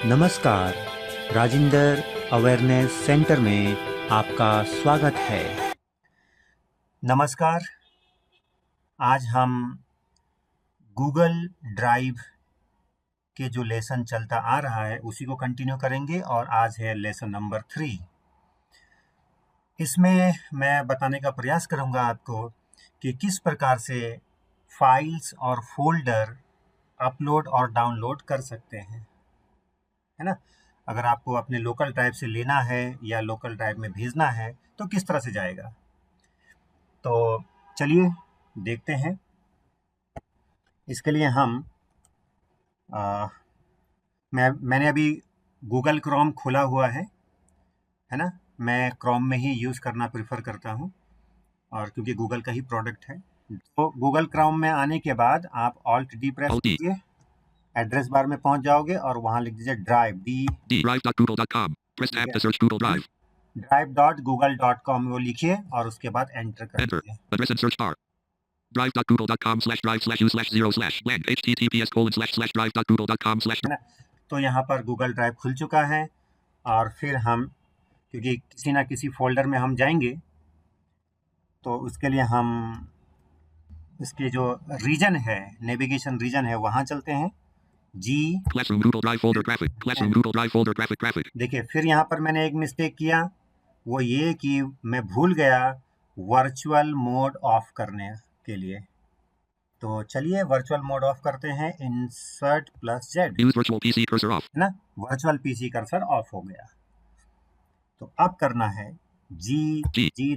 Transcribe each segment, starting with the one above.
नमस्कार, Rajinder awareness centre में आपका स्वागत है। नमस्कार, आज हम गूगल ड्राइव के जो लेसन चलता आ रहा है उसी को कंटिन्यू करेंगे और आज है लेसन नंबर 3। इसमें मैं बताने का प्रयास करूंगा आपको कि किस प्रकार से फाइल्स और फोल्डर अपलोड और डाउनलोड कर सकते हैं, है ना। अगर आपको अपने लोकल ड्राइव से लेना है या लोकल ड्राइव में भेजना है तो किस तरह से जाएगा। तो चलिए देखते हैं। इसके लिए हम मैंने अभी गूगल क्रोम खोला हुआ है ना। मैं क्रोम में ही यूज़ करना प्रेफर करता हूँ और क्योंकि गूगल का ही प्रोडक्ट है। तो गूगल क्रोम में आने के बाद आप ऑल्ट डी प्रेस कीजिए, एड्रेस बार में पहुंच जाओगे और वहां लिख दीजिए drive drive.google.com. Press tab to search Google Drive. drive.google.com वो लिखिए और उसके बाद एंटर कर Enter. दीजिए। Address and search bar. drive.google.com/drive/u/0/blank https://drive.google.com/. है ना। तो यहाँ पर गूगल ड्राइव खुल चुका है और फिर हम क्योंकि किसी ना किसी फोल्डर में हम जाएंगे तो उसके लिए हम इसके जो रीजन है, नेविगेशन रीजन है, वहाँ चलते हैं। जी Classroom Google Drive folder graphic. Classroom Google Drive folder graphic. देखिए, फिर यहाँ पर मैंने एक मिस्टेक किया, वो ये कि मैं भूल गया वर्चुअल मोड ऑफ करने के लिए। तो चलिए वर्चुअल मोड ऑफ करते हैं, insert +Z, Use virtual PC cursor off. है ना। वर्चुअल पीसी कर्सर ऑफ हो गया। तो अब करना है जी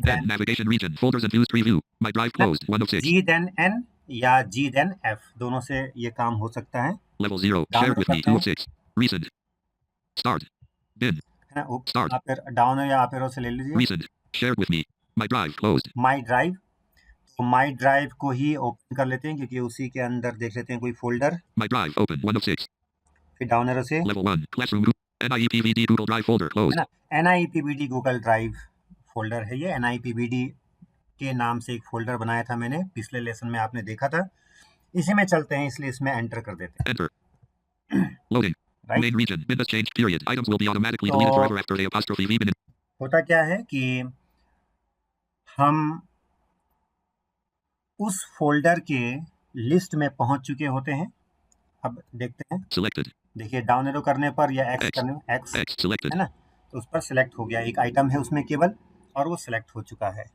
then navigation region folders and views preview. My drive closed 106. G then N या जी देन F, दोनों से ये काम हो सकता है। Level 0 shared with me 206. Recent. Start. Bin. है ना। Start. आप डाउन या आप एरो से ले लीजिए। Recent. Shared with me. My drive closed. My drive, तो माई ड्राइव को ही ओपन कर लेते हैं क्योंकि उसी के अंदर देख लेते हैं कोई फोल्डर। My drive open 106. फिर डाउन एरो से Level 1 classroom NIEPVD Google Drive folder है closed. ना। NIEPVD गूगल ड्राइव फोल्डर है ये। NIEPVD के नाम से एक फोल्डर बनाया था मैंने, पिछले लेसन में आपने देखा था। इसी में चलते हैं, इसलिए इसमें एंटर कर देते हैं। Enter. Loading. Right. Main region. Bin has changed. Period. Items will be automatically deleted forever after the apostrophe v bin. होता क्या है कि हम उस फोल्डर के लिस्ट में पहुंच चुके होते हैं। अब देखते हैं। Selected. देखिए, डाउन एरो करने पर या एक्स करने में X selected. है ना, तो उस पर सिलेक्ट हो गया। एक आइटम है उसमें केवल और वो सिलेक्ट हो चुका है।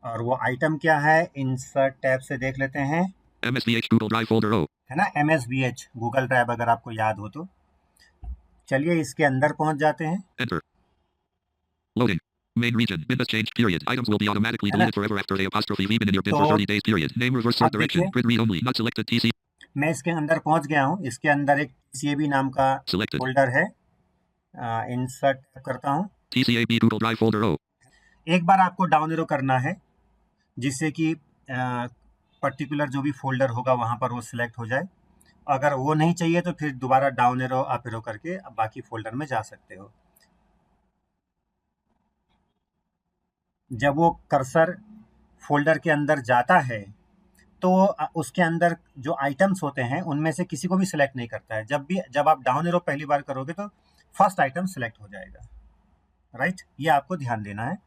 और वो आइटम क्या है, इंसर्ट टैब से देख लेते हैं, MSVH Google Drive folder O. है ना। MSVH गूगल ड्राइव, अगर आपको याद हो तो। चलिए इसके अंदर पहुंच जाते हैं। Enter. Loading. Main region. Bin has changed. Period. Items will be automatically deleted forever after the apostrophe v bin in your bin for 30 days. Period. Name reverse sort direction. Grid read only. Not selected. TC. मैं इसके अंदर पहुंच गया हूं। इसके अंदर एक TCAB नाम का Selected. फोल्डर है। इंसर्ट करता हूं। TCAB Google Drive folder O. एक बार आपको डाउन एरो करना है जिससे कि पर्टिकुलर जो भी फोल्डर होगा वहां पर वो सिलेक्ट हो जाए। अगर वो नहीं चाहिए तो फिर दोबारा डाउन एरो अप एरो करके बाकी फोल्डर में जा सकते हो। जब वो कर्सर फोल्डर के अंदर जाता है तो उसके अंदर जो आइटम्स होते हैं उनमें से किसी को भी सिलेक्ट नहीं करता है। जब आप डाउन एरो पहली बार करोगे तो फर्स्ट आइटम सिलेक्ट हो जाएगा। राइट, ये आपको ध्यान देना है।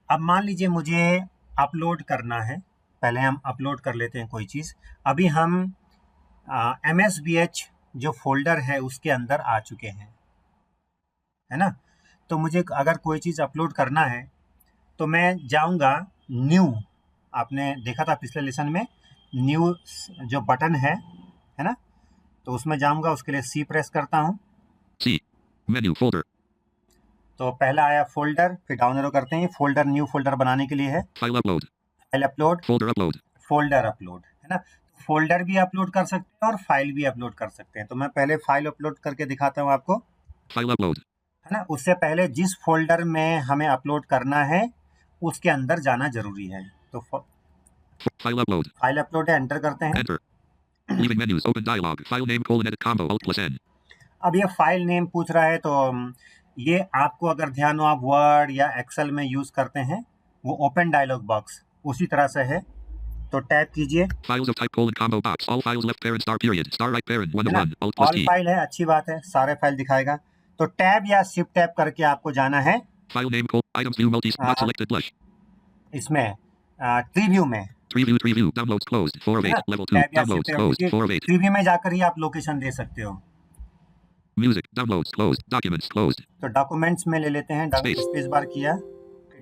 अब मान लीजिए मुझे अपलोड करना है, पहले हम अपलोड कर लेते हैं कोई चीज़। अभी हम MSVH जो फोल्डर है उसके अंदर आ चुके हैं, है ना। तो मुझे अगर कोई चीज़ अपलोड करना है तो मैं जाऊंगा न्यू, आपने देखा था पिछले लेसन में न्यू जो बटन है ना, तो उसमें जाऊंगा। उसके लिए C प्रेस करता हूं। C. Menu folder. तो पहला आया फोल्डर, फिर डाउन एरो करते हैं। फोल्डर न्यू फोल्डर बनाने के लिए है। File upload. File upload, Folder upload. Folder upload, है ना। फोल्डर भी अपलोड कर सकते हैं और फाइल भी अपलोड कर सकते हैं। तो मैं पहले फाइल अपलोड करके दिखाता हूँ आपको, File upload. है ना। उससे पहले जिस फोल्डर में हमें अपलोड करना है उसके अंदर जाना जरूरी है। तो File upload. फाइल अपलोड है, एंटर करते हैं। Enter. Leaving menus. Open dialog. File name :edit combo Alt+N. अब ये फाइल नेम पूछ रहा है, तो ये आपको अगर ध्यान हो, आप वर्ड या एक्सेल में यूज करते हैं, वो ओपन डायलॉग बॉक्स उसी तरह से है। तो टैप कीजिए, Files of type colon combo box. All files left parent star period. Star right parent 1 है of ना, 1. Alt plus all T. File है, अच्छी बात है, सारे फाइल दिखाएगा। तो टैब या शिफ्ट टैप करके आपको जाना है File name items view multi not selected blush. इसमें प्रीव्यू में, Preview downloads closed 4 of है 8 ना, level 2 टैब या शिफ्ट downloads टैप closed कीजिए, 4 of 8 प्रीव्यू में जाकर ही आप लोकेशन दे सकते हो। music downloads closed documents closed तो डॉक्यूमेंट्स में ले लेते हैं, Space. स्पेस बार किया,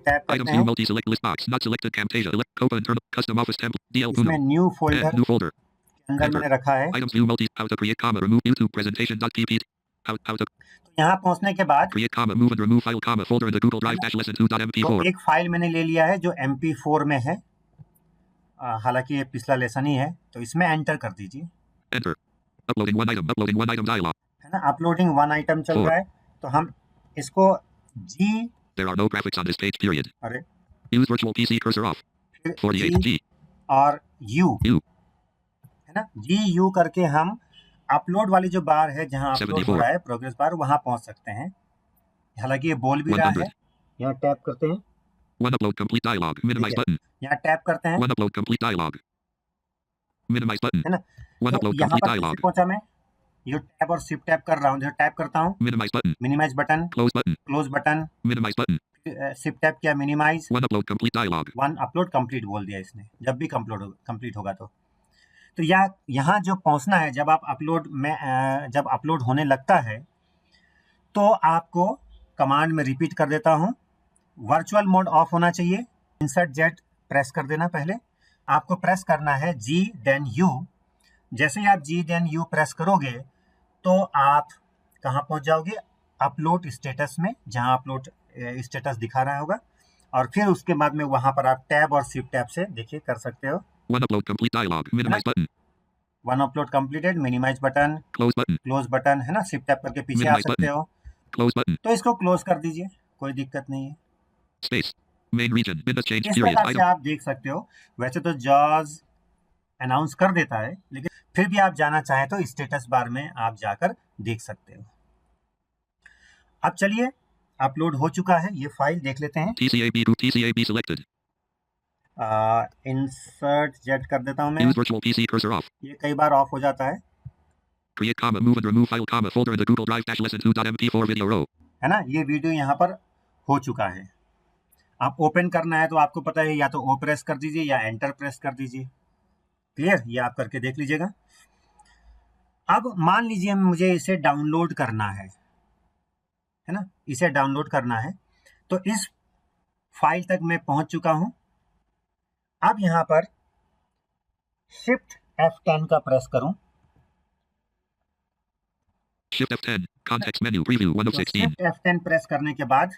टैप items करते view हैं, multi select list box not selected Camtasia Copa internal custom office template DL इसमें Uno new add folder new folder के अंदर enter मैंने रखा है। items view multi how to create comma remove YouTube presentation.pp how to तो यहाँ पहुँचने के बाद create comma move and remove file comma folder in the Google Drive dash lesson तो 2.mp4 एक फाइल मैंने ले लिया है जो MP4 में है, हालांकि ये पिछला लेसन ही है, तो इसमें एंटर कर दीजिए, enter uploading one item dialog है ना, अपलोडिंग वन आइटम चल रहा है। तो हम इसको जी, there are no graphics on this page period अरे use virtual PC cursor off फिर 48 जी G और यू, U है ना, जी यू करके हम अपलोड वाली जो बार है जहाँ अपलोड हो 74 रहा है प्रोग्रेस बार, वहां पहुंच सकते हैं। हालांकि ये बोल भी रहा 100 है, यहाँ टैप करते हैं, one upload complete dialog minimize button यहाँ टैप करते हैं, one upload complete dialog minimize button है ना। one तो upload यहाँ complete पर कैसे dialog पहुंचा मैं, ये टैप और शिफ्ट टैप कर रहा हूँ, जो टैप करता हूँ minimize button minimize button, close button close button, minimize button shift tap किया, minimize, one upload complete dialog one upload complete बोल दिया इसने, जब भी कंप्लीट होगा तो यहाँ जो पहुंचना है, जब आप अपलोड में जब अपलोड होने लगता है तो आपको कमांड में रिपीट कर देता हूँ, वर्चुअल मोड ऑफ होना चाहिए, इंसर्ट जेड प्रेस कर देना, पहले आपको प्रेस करना है जी देन यू। जैसे ही आप जी देन यू प्रेस करोगे तो आप कहाँ पहुँच जाओगे, अपलोड स्टेटस में, जहाँ अपलोड स्टेटस दिखा रहा होगा, और फिर उसके बाद में वहाँ पर आप टैब और शिफ्ट टैब से देखिए कर सकते हो। one upload complete dialog minimize button one upload completed, minimize button, close close button, है ना, शिफ्ट टैप करके पीछे आ Minimize सकते button. हो, close button तो इसको क्लोज कर दीजिए, कोई दिक्कत नहीं है। space main region minutes change इस period प्रकार से item आप देख सकते हो। वैसे तो जॉज अनाउंस कर देता है, लेकिन फिर भी आप जाना चाहें तो स्टेटस बार में आप जाकर देख सकते हो। अब चलिए, अपलोड हो चुका है, ये फाइल देख लेते हैं। TCAB selected इंसर्ट जेड कर देता हूं मैं, use virtual PC cursor off ये कई बार ऑफ हो जाता है, create comma move and remove file comma folder in the Google Drive dash lesson 2.mp4 video row है ना, ये वीडियो यहाँ पर हो चुका है। आप ओपन करना है तो आपको पता है, या तो ओ प्रेस कर दीजिए या एंटर प्रेस कर दीजिए। क्लियर, ये आप करके देख लीजिएगा। अब मान लीजिए मुझे इसे डाउनलोड करना है ना, इसे डाउनलोड करना है, तो इस फाइल तक मैं पहुंच चुका हूं। अब यहां पर शिफ्ट F10 का प्रेस करूं, shift F10 context menu preview 1 of तो 16 शिफ्ट F10 प्रेस करने के बाद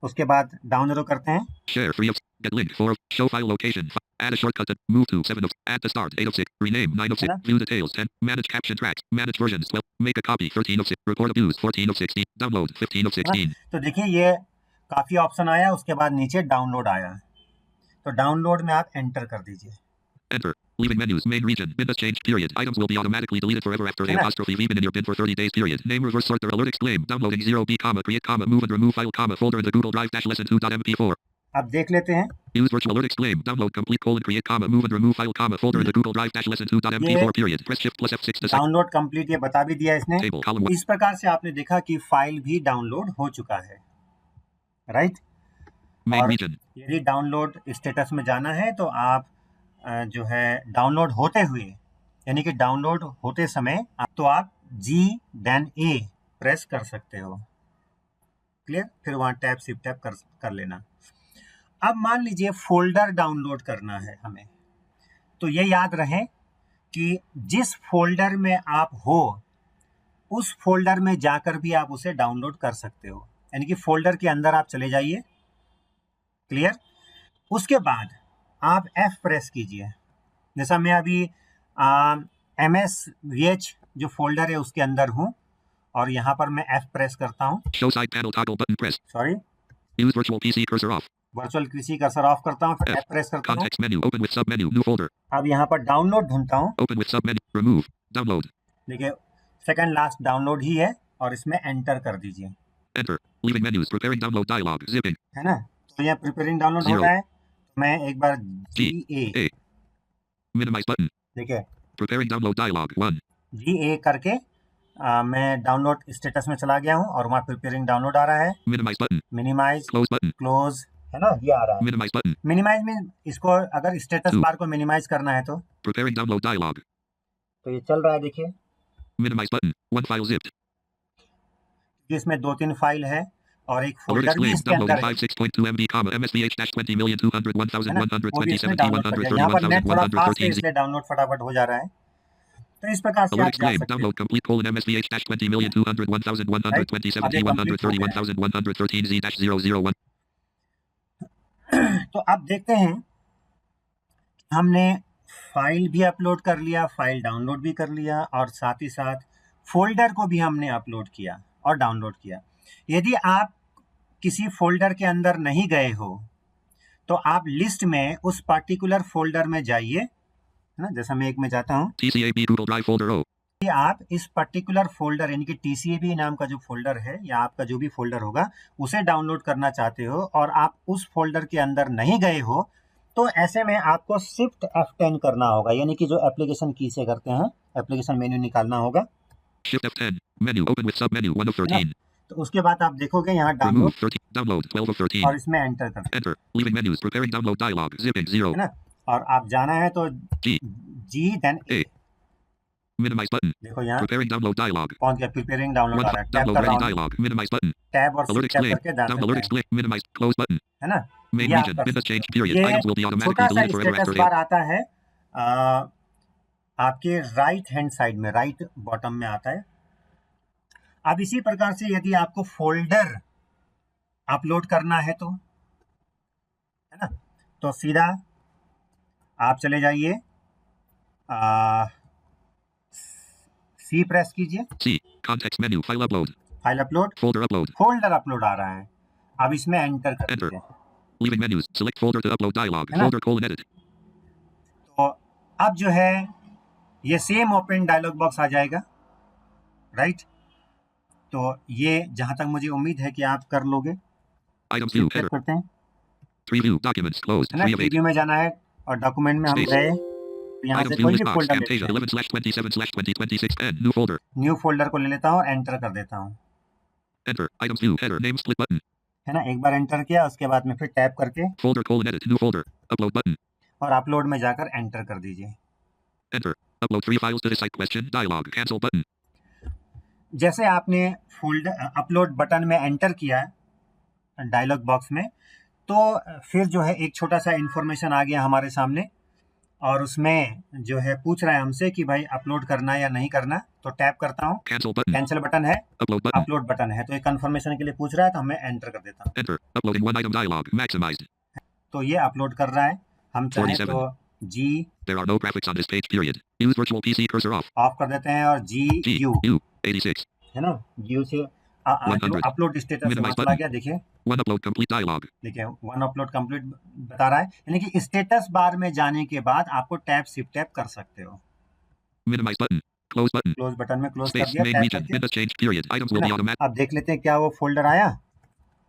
उसके बाद डाउन एरो करते हैं, share 3 of get link 4 of show file location add a shortcut to move to 7 of add to start 8 of 6 rename 9 of 6 है ना, view details 10 manage caption tracks manage versions 12 make a copy 13 of 6 report abuse 14 of 16 download 15 of 16 तो देखिए ये काफी option आया, उसके बाद नीचे डाउनलोड आया, तो डाउनलोड में आप एंटर कर दीजिए, enter leaving menus main region bin has changed period items will be automatically deleted forever after a apostrophe v bin in your bin for 30 days period name reverse sort their alert exclaim downloading 0b comma create comma move and remove file comma folder in the Google Drive dash lesson 2.mp4 अब देख लेते हैं। use virtual alert exclaim download complete colon create comma move and remove file comma folder in the Google Drive dash lesson 2.mp4 period press shift plus F6 to download complete ये बता भी दिया इसने। table column 1 इस प्रकार से आपने देखा कि फाइल भी डाउनलोड हो चुका है, राइट। main और region यदि डाउनलोड स्टेटस में जाना है तो आप जो है डाउनलोड होते हुए, यानी कि डाउनलोड होते समय तो आप जी देन ए प्रेस कर सकते हो। क्लियर, फिर वहाँ टैप शिफ्ट टैप कर लेना। अब मान लीजिए फोल्डर डाउनलोड करना है हमें, तो ये याद रहे कि जिस फोल्डर में आप हो उस फोल्डर में जाकर भी आप उसे डाउनलोड कर सकते हो, यानी कि फोल्डर के अंदर आप चले जाइए। क्लियर, उसके बाद आप F प्रेस कीजिए, जैसा मैं अभी MSVH जो फोल्डर है उसके अंदर हूं, और यहाँ पर मैं F प्रेस करता हूं, show side panel toggle button press sorry, use virtual PC cursor off virtual किसी कर्सर ऑफ करता हूं, फिर F प्रेस करता हूं। context menu open with sub menu new folder अब यहाँ पर डाउनलोड ढूंढता हूं, open with sub menu remove download देखिए सेकंड लास्ट डाउनलोड ही है, और इसमें एंटर कर दीजिए, enter leaving menus preparing download dialog zipping है ना। तो यहाँ प्रिपेयरिंग डाउनलोड हो Zero. रहा है, मैं एक बार G GA A minimize button. देखिए Preparing download dialog 1. GA करके मैं डाउनलोड स्टेटस में चला गया हूँ और वहाँ प्रिपेयरिंग डाउनलोड आ रहा है। Minimize button. Minimize, Close button. Close, है ना, ये आ रहा है। Minimize button. मिनिमाइज में इसको अगर स्टेटस 2. बार को मिनिमाइज करना है तो Preparing download dialog. ये चल रहा है देखिए। Minimize button. 1 file zipped. इसमें 2-3 फाइल है और एक Alert फोल्डर भी explained. इसके अंदर Downloading है, 56.2 MB, MSVH-20,201,1127 है ना, वो भी इसमें डाउनलोड कर दिया। यहाँ पर नेट थोड़ा फास्ट है 1113 इसलिए डाउनलोड फटाफट हो जा रहा है। तो इस प्रकार से Alert आप जा explained. सकते हैं, Download complete colon MSVH-20,201,127 right. अब ये कंप्लीट हो गया है। 13113 Z-001. तो अब देखते हैं, हमने फाइल भी अपलोड कर लिया, फाइल डाउनलोड भी कर लिया और साथ ही साथ फोल्डर को भी हमने अपलोड किया और डाउनलोड किया। यदि आप किसी फोल्डर के अंदर नहीं गए हो तो आप लिस्ट में उस पर्टिकुलर फोल्डर में जाइए, है ना, जैसा मैं एक में जाता हूँ। TCAB Google Drive folder O. कि आप इस पर्टिकुलर फोल्डर यानी कि TCAB नाम का जो फोल्डर है या आपका जो भी फोल्डर होगा उसे डाउनलोड करना चाहते हो और आप उस फोल्डर के अंदर नहीं गए हो तो ऐसे में आपको शिफ्ट F10 करना होगा, यानी कि जो एप्लीकेशन की से करते हैं, एप्लीकेशन मेन्यू निकालना होगा। Shift F10. Menu open with submenu 1 of 13. तो उसके बाद आप देखोगे यहाँ Remove डाउनलोड 13. Download 12 of 13. और इसमें एंटर कर Enter. Leaving menus. Preparing download dialog. Zipping 0. है ना, और आप जाना है तो G G then A. Minimize button. देखो यहाँ Preparing download dialog. पहुंच गया, प्रिपेयरिंग डाउनलोड 1 आ रहा है, टैप download कर रहा ready हूँ, dialog. Minimize button. टैब और Alert टैप explained. करके जा Down सकते alert हैं, explained. Minimize close button. है ना। Main ये आप region. कर Business सकते change हैं। period. ये Items will be automatically छोटा सा deleted forever स्टेटस after बार day. आता है आपके राइट हैंड साइड में, राइट बॉटम में आता है। अब इसी प्रकार से यदि आपको फोल्डर अपलोड करना है तो, है ना, तो सीधा आप चले जाइए, सी प्रेस कीजिए, C. Context menu. File upload. File upload, Folder upload. Folder upload आ रहा है। अब इसमें एंटर कर Enter. दीजिए, Leaving menus. Select folder to upload dialog. है ना। Folder colon edit. तो अब जो है ये सेम ओपन डायलॉग बॉक्स आ जाएगा, राइट। तो ये जहां तक मुझे उम्मीद है कि आप कर लोगे। Items view. Check Header. करते हैं, Preview. Documents. Closed. है ना, 3 of 8. प्रीव्यू में जाना है और डॉक्यूमेंट में हम Space. गए, तो यहाँ Items से view कोई list भी box. फोल्डर लेते Camtasia हैं, 11/27/2026 N. New folder. New folder को ले लेता हूँ, एंटर कर देता हूँ, Enter. Items view. Header. Name split button. है ना। एक बार एंटर किया, उसके बाद में फिर टैप करके Folder colon edit. New folder. Upload button. और अपलोड में जाकर एंटर कर दीजिए। Enter. Upload 3 files to the site. Question. Dialog. Cancel button. जैसे आपने फोल्डर अपलोड बटन में एंटर किया डायलॉग बॉक्स में, तो फिर जो है एक छोटा सा इंफॉर्मेशन आ गया हमारे सामने और उसमें जो है पूछ रहा है हमसे कि भाई अपलोड करना है या नहीं करना। तो टैप करता हूँ, Cancel button. कैंसिल बटन है, Upload button. अपलोड बटन है, तो एक कंफर्मेशन के लिए पूछ रहा है तो मैं एंटर कर देता हूँ। Enter. Uploading 1 item dialog. Maximized. तो ये अपलोड कर रहा है, हम चाहें 47. तो जी There are no graphics on this page. Period. Use virtual PC cursor off. Of कर देते हैं और जी G यू, U 86. है ना, यू से जो 100. अपलोड स्टेटस Minimize वहाँ चला button. गया। देखिए 1 upload complete dialog. देखिए 1 अपलोड कंप्लीट बता रहा है, यानी कि स्टेटस बार में जाने के बाद आपको टैप शिफ्ट टैप कर सकते हो। Minimize button. Close button. Close button में क्लोज कर Space. दिया, Main टैप region. करके, Business change period. Items will है be ना। automatic. अब देख लेते हैं क्या वो फोल्डर आया,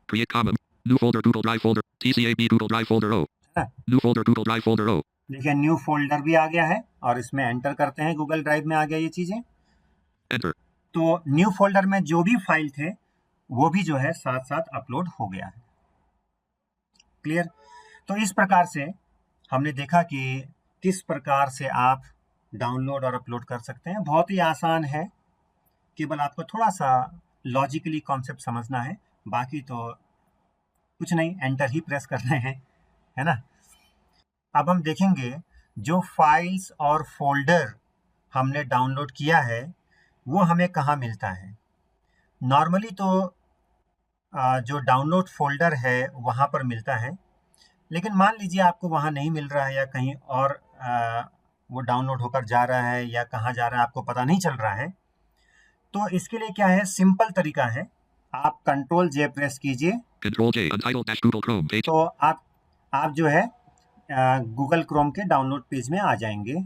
Create comma. New folder Google Drive folder. TCAB Google Drive folder O. है ना। New folder Google Drive folder O. देखिए न्यू फोल्डर भी आ गया है और इसमें एंटर करते हैं, गूगल ड्राइव में आ गया ये चीजें। Enter. तो न्यू फोल्डर में जो भी फाइल थे वो भी जो है साथ साथ अपलोड हो गया है। क्लियर। तो इस प्रकार से हमने देखा कि किस प्रकार से आप डाउनलोड और अपलोड कर सकते हैं। बहुत ही आसान है, केवल आपको थोड़ा सा लॉजिकली कॉन्सेप्ट समझना है, बाकी तो कुछ नहीं, एंटर ही प्रेस करना है ना। अब हम देखेंगे जो फाइल्स और फोल्डर हमने डाउनलोड किया है वो हमें कहाँ मिलता है। नॉर्मली तो जो डाउनलोड फोल्डर है वहाँ पर मिलता है, लेकिन मान लीजिए आपको वहाँ नहीं मिल रहा है या कहीं और वो डाउनलोड होकर जा रहा है या कहाँ जा रहा है आपको पता नहीं चल रहा है, तो इसके लिए क्या है, सिंपल तरीका है, आप कंट्रोल जे प्रेस कीजिए, Control J. Untitled dash Google Chrome page. तो आप जो है गूगल क्रोम के डाउनलोड पेज में आ जाएंगे।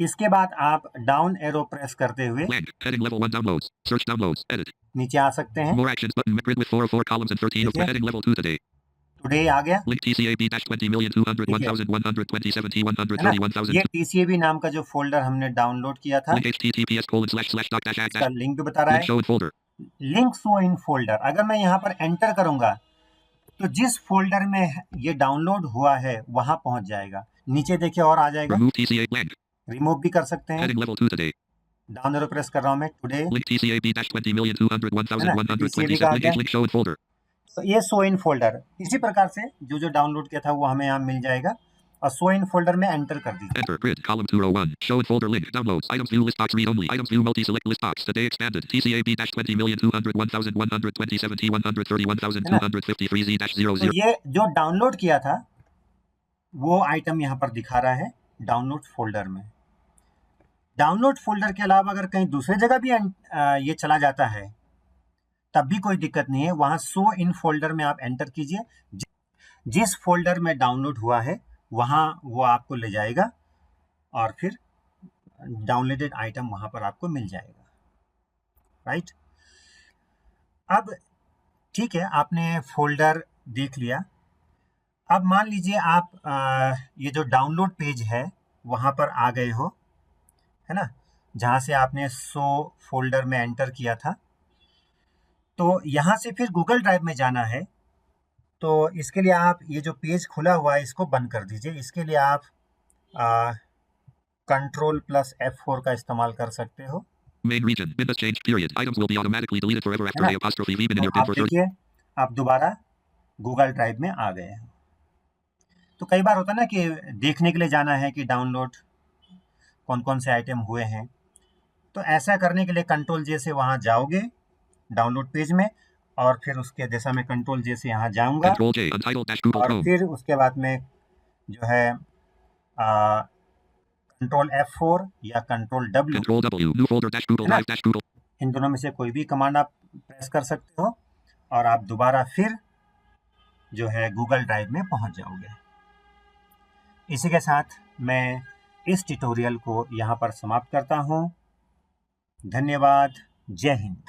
इसके बाद आप डाउन एरो प्रेस करते हुए Blank. Heading level 1 downloads. Search downloads. Edit. नीचे आ सकते हैं। More actions button. Grid with 404 columns and 13 of देखिए। heading level 2 today. टुडे आ गया, Link TCAB-20,200,127,127,131,000. ये TCAB नाम का जो फोल्डर हमने डाउनलोड किया था, Link https://doc-dash इसका लिंक भी बता रहा link है, show in folder. Link show in folder. अगर मैं यहाँ पर एंटर करूंगा तो जिस फोल्डर में ये डाउनलोड हुआ है वहां पहुंच जाएगा। नीचे देखिए और आ जाएगा, Remove TCA blank. रिमूव भी कर सकते हैं। Heading level 2 today. Down arrow press कर रहा हूं मैं, टुडे, Link TCAB-20,200,1,127. आ गया। Link show in folder. तो ये शो इन फोल्डर, इसी प्रकार से जो जो डाउनलोड किया था वो हमें यहाँ मिल जाएगा और शो इन फोल्डर में एंटर कर दीजिए। Enter grid column 201. Show in folder link. Downloads. Items view list box read only. Items view multi select list box. Today expanded. TCAB-20,200,127,131,253Z-0. तो ये जो डाउनलोड किया था वो आइटम यहाँ पर दिखा रहा है डाउनलोड फोल्डर में। डाउनलोड फोल्डर के अलावा अगर कहीं दूसरी जगह भी ये चला जाता है तब भी कोई दिक्कत नहीं है, वहां शो इन फोल्डर में आप एंटर कीजिए, जिस फोल्डर में डाउनलोड हुआ है वहां वो आपको ले जाएगा और फिर डाउनलोडेड आइटम वहां पर आपको मिल जाएगा। राइट, अब ठीक है, आपने फोल्डर देख लिया। अब मान लीजिए आप ये जो डाउनलोड पेज है वहां पर आ गए हो, है ना, जहां से आपने शो फोल्डर में एंटर किया था। तो यहाँ से फिर गूगल ड्राइव में जाना है, तो इसके लिए आप ये जो पेज खुला हुआ है इसको बंद कर दीजिए। इसके लिए आप Ctrl+F4 का इस्तेमाल कर सकते हो। Main region. Bin has changed. Period. Items will be automatically deleted forever after a apostrophe v bin in your तो bin आप for 30. देखिए आप दोबारा गूगल ड्राइव में आ गए हैं। तो कई बार होता है ना कि देखने के लिए जाना है कि डाउनलोड कौन कौन से आइटम हुए हैं, तो ऐसा करने के लिए Ctrl+J से वहां जाओगे डाउनलोड पेज में, और फिर उसके जैसा मैं Ctrl+J से यहाँ जाऊंगा Control-J. Untitled dash Google और Chrome. फिर उसके बाद में जो है Ctrl+F4 या Ctrl+W, Control-W. New folder dash Google Drive dash Google. इन दोनों में से कोई भी कमांड आप प्रेस कर सकते हो और आप दोबारा फिर जो है गूगल ड्राइव में पहुंच जाओगे। इसी के साथ मैं इस ट्यूटोरियल को यहाँ पर समाप्त करता हूँ। धन्यवाद। जय हिंद।